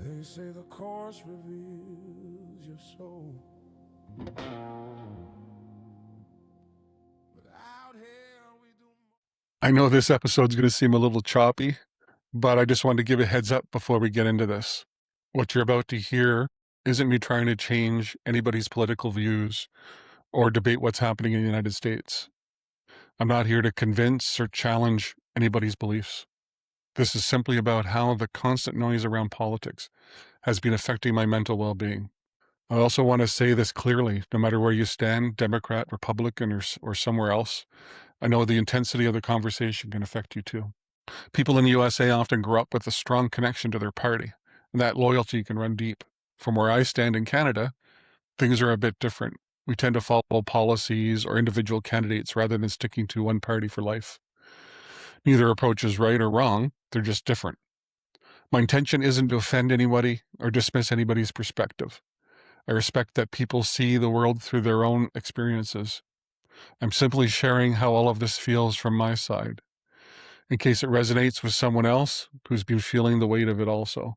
They say the course reveals your soul. But out here we do. I know this episode's going to seem a little choppy, but I just wanted to give a heads up before we get into this. What you're about to hear isn't me trying to change anybody's political views or debate what's happening in the United States. I'm not here to convince or challenge anybody's beliefs. This is simply about how the constant noise around politics has been affecting my mental well-being. I also want to say this clearly, no matter where you stand, Democrat, Republican, or somewhere else, I know the intensity of the conversation can affect you too. People in the USA often grow up with a strong connection to their party, and that loyalty can run deep. From where I stand in Canada, things are a bit different. We tend to follow policies or individual candidates rather than sticking to one party for life. Neither approach is right or wrong, they're just different. My intention isn't to offend anybody or dismiss anybody's perspective. I respect that people see the world through their own experiences. I'm simply sharing how all of this feels from my side, in case it resonates with someone else who's been feeling the weight of it also.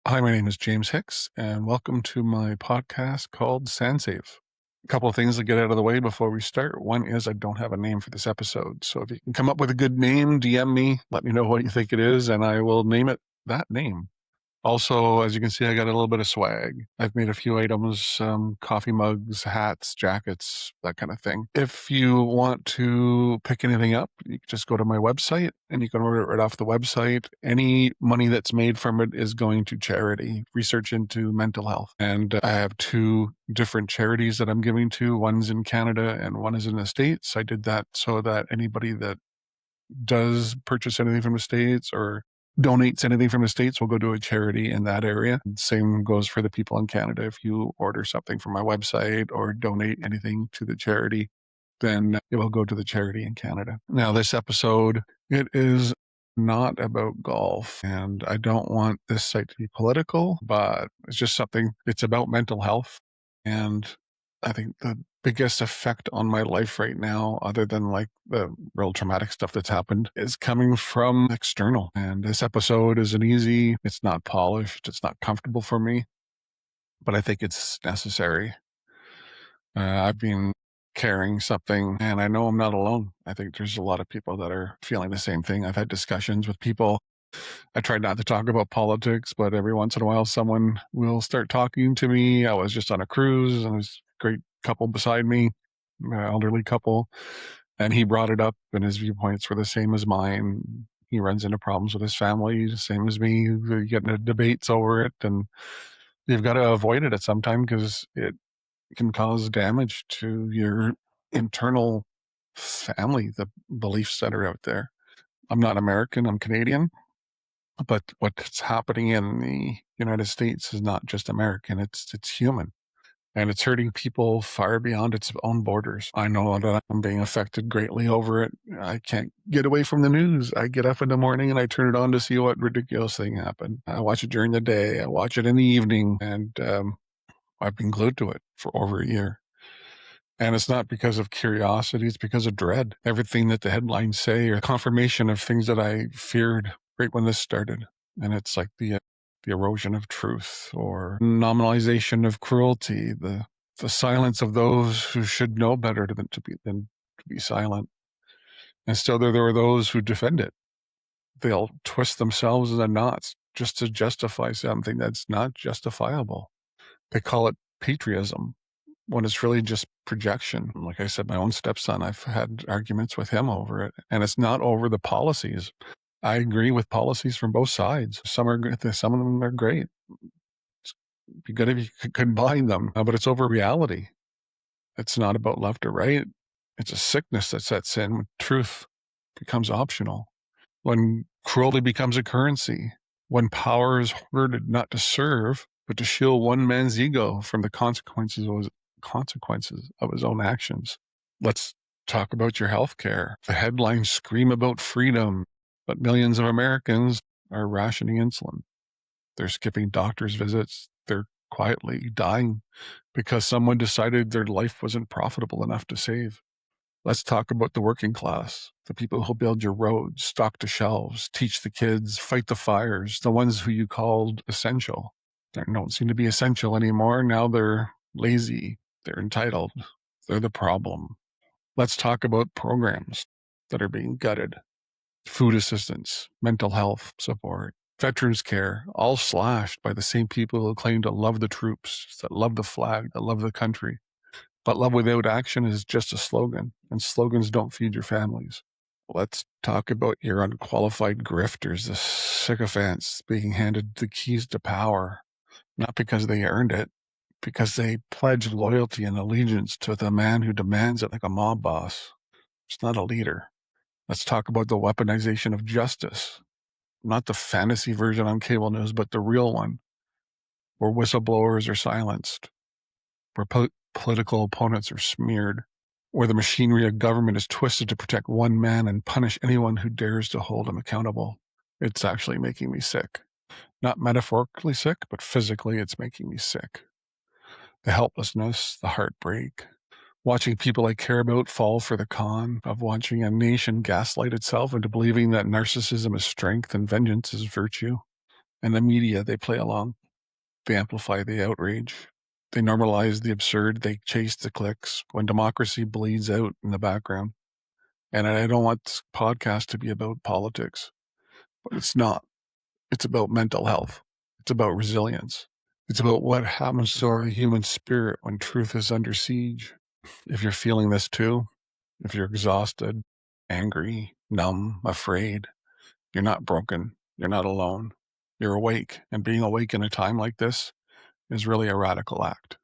Hi, my name is James Hicks, and welcome to my podcast called SanSafe. A couple of things to get out of the way before we start. One is I don't have a name for this episode, so if you can come up with a good name, DM me, let me know what you think it is, and I will name it that name. Also, as you can see, I got a little bit of swag. I've made a few items, coffee mugs, hats, jackets, that kind of thing. If you want to pick anything up, you can just go to my website and you can order it right off the website. Any money that's made from it is going to charity, research into mental health. And I have two different charities that I'm giving to. One's in Canada and one is in the States. I did that so that anybody that does purchase anything from the States or donates anything from the States will go to a charity in that area. Same goes for the people in Canada. If you order something from my website or donate anything to the charity, then it will go to the charity in Canada. Now, this episode, it is not about golf, and I don't want this site to be political, but it's just something, it's about mental health. And I think the biggest effect on my life right now, other than like the real traumatic stuff that's happened, is coming from external. And this episode isn't easy. It's not polished. It's not comfortable for me, but I think it's necessary. I've been carrying something and I know I'm not alone. I think there's a lot of people that are feeling the same thing. I've had discussions with people. I tried not to talk about politics, but every once in a while someone will start talking to me. I was just on a cruise and there's a great couple beside me, elderly couple, and he brought it up and his viewpoints were the same as mine. He runs into problems with his family, the same as me. We get into debates over it, and you've got to avoid it at some time because it can cause damage to your internal family, the beliefs that are out there. I'm not American, I'm Canadian. But what's happening in the United States is not just American, it's human. And it's hurting people far beyond its own borders. I know that I'm being affected greatly over it. I can't get away from the news. I get up in the morning and I turn it on to see what ridiculous thing happened. I watch it during the day. I watch it in the evening. And I've been glued to it for over a year. And it's not because of curiosity, it's because of dread. Everything that the headlines say are confirmation of things that I feared right when this started. And it's like the erosion of truth or nominalization of cruelty, the silence of those who should know better than to be silent. And still there are those who defend it. They'll twist themselves in the knots just to justify something that's not justifiable. They call it patriotism, when it's really just projection. Like I said, my own stepson, I've had arguments with him over it, and it's not over the policies. I agree with policies from both sides. Some are good, some of them are great. It'd be good if you could combine them, but it's over reality. It's not about left or right. It's a sickness that sets in when truth becomes optional, when cruelty becomes a currency, when power is hoarded not to serve, but to shield one man's ego from the consequences of his own actions. Let's talk about your health care. The headlines scream about freedom, but millions of Americans are rationing insulin. They're skipping doctor's visits. They're quietly dying because someone decided their life wasn't profitable enough to save. Let's talk about the working class, the people who build your roads, stock the shelves, teach the kids, fight the fires, the ones who you called essential. They don't seem to be essential anymore. Now they're lazy. They're entitled. They're the problem. Let's talk about programs that are being gutted. Food assistance, mental health support, veterans care, all slashed by the same people who claim to love the troops, that love the flag, that love the country. But love without action is just a slogan, and slogans don't feed your families. Let's talk about your unqualified grifters, the sycophants being handed the keys to power, not because they earned it, because they pledge loyalty and allegiance to the man who demands it like a mob boss. It's not a leader. Let's talk about the weaponization of justice, not the fantasy version on cable news, but the real one, where whistleblowers are silenced, where political opponents are smeared, where the machinery of government is twisted to protect one man and punish anyone who dares to hold him accountable. It's actually making me sick. Not metaphorically sick, but physically it's making me sick. The helplessness, the heartbreak, watching people I care about fall for the con of watching a nation gaslight itself into believing that narcissism is strength and vengeance is virtue. And the media, they play along. They amplify the outrage. They normalize the absurd. They chase the clicks when democracy bleeds out in the background. And I don't want this podcast to be about politics, but it's not. It's about mental health. It's about resilience. It's about what happens to our human spirit when truth is under siege. If you're feeling this too, if you're exhausted, angry, numb, afraid, you're not broken. You're not alone. You're awake. And being awake in a time like this is really a radical act.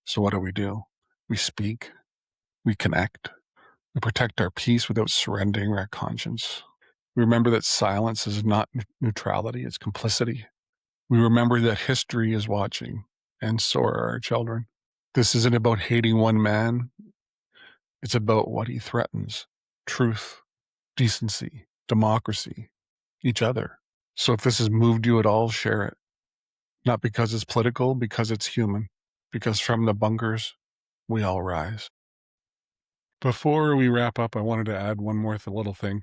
So what do? We speak. We connect. We protect our peace without surrendering our conscience. We remember that silence is not neutrality, it's complicity. We remember that history is watching, and so are our children. This isn't about hating one man. It's about what he threatens. Truth, decency, democracy, each other. So if this has moved you at all, share it. Not because it's political, because it's human. Because from the bunkers, we all rise. Before we wrap up, I wanted to add one more little thing.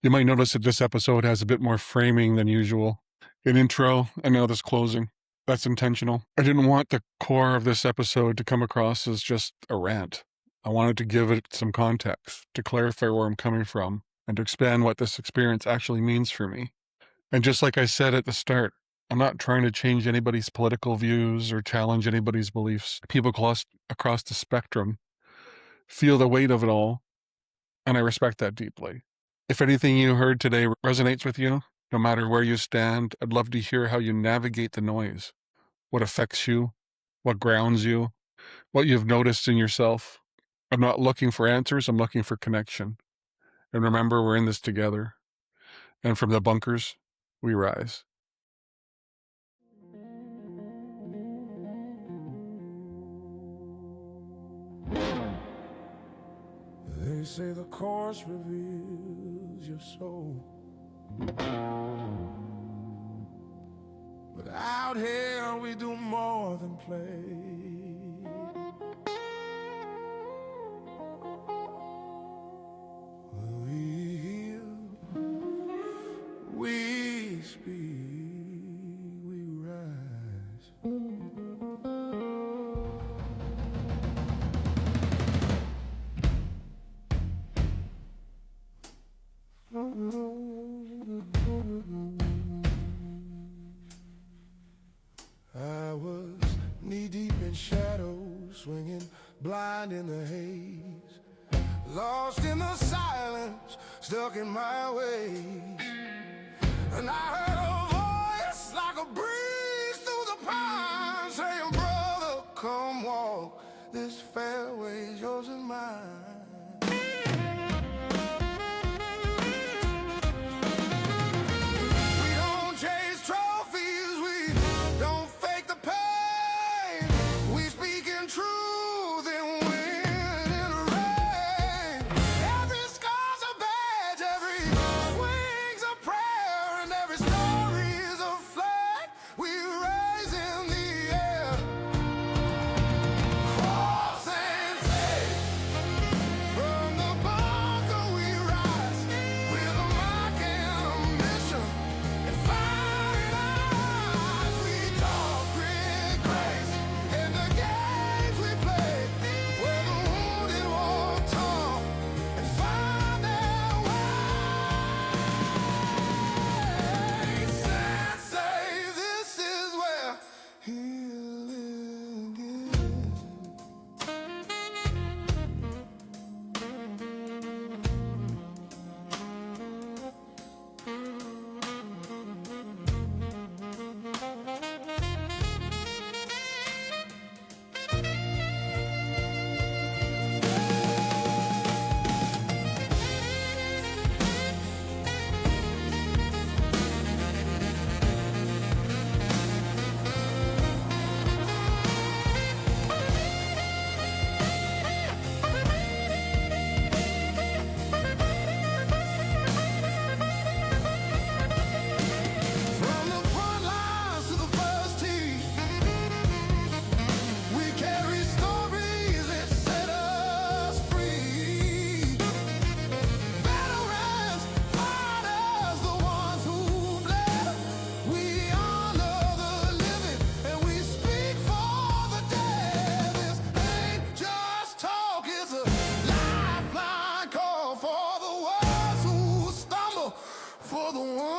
You might notice that this episode has a bit more framing than usual. An intro, and now this closing. That's intentional. I didn't want the core of this episode to come across as just a rant. I wanted to give it some context, to clarify where I'm coming from, and to expand what this experience actually means for me. And just like I said at the start, I'm not trying to change anybody's political views or challenge anybody's beliefs. People across the spectrum feel the weight of it all, and I respect that deeply. If anything you heard today resonates with you, no matter where you stand, I'd love to hear how you navigate the noise, what affects you, what grounds you, what you've noticed in yourself. I'm not looking for answers, I'm looking for connection. And remember, we're in this together. And from the bunkers, we rise. They say the course reveals your soul, but out here we do more than play. We heal, we speak, we rise. I was knee-deep in shadows, swinging blind in the haze, lost in the silence, stuck in my ways. And I heard a voice like a breeze through the pines saying, brother, come walk this fairway's yours and mine.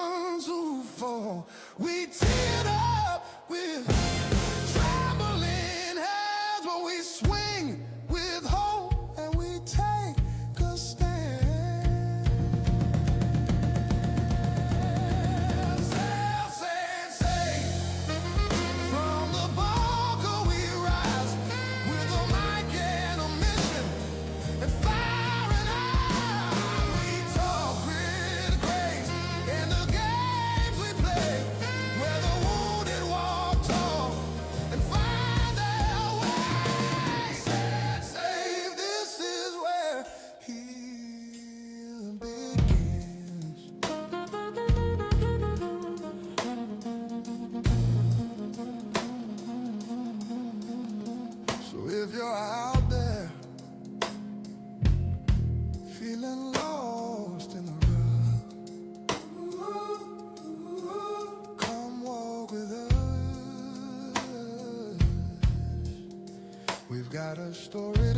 ones who fall. We teared up with trembling hands, but we swing with hope and we take a stand. Sail, sail, sail. From the bunker we rise with a mic and a mission and fire and iron. We talk with grace in the games we play, where the wounded walk tall and find their way. Set safe, this is where healing begins. So if you're out there feeling lost in the rough, come walk with us. We've got a story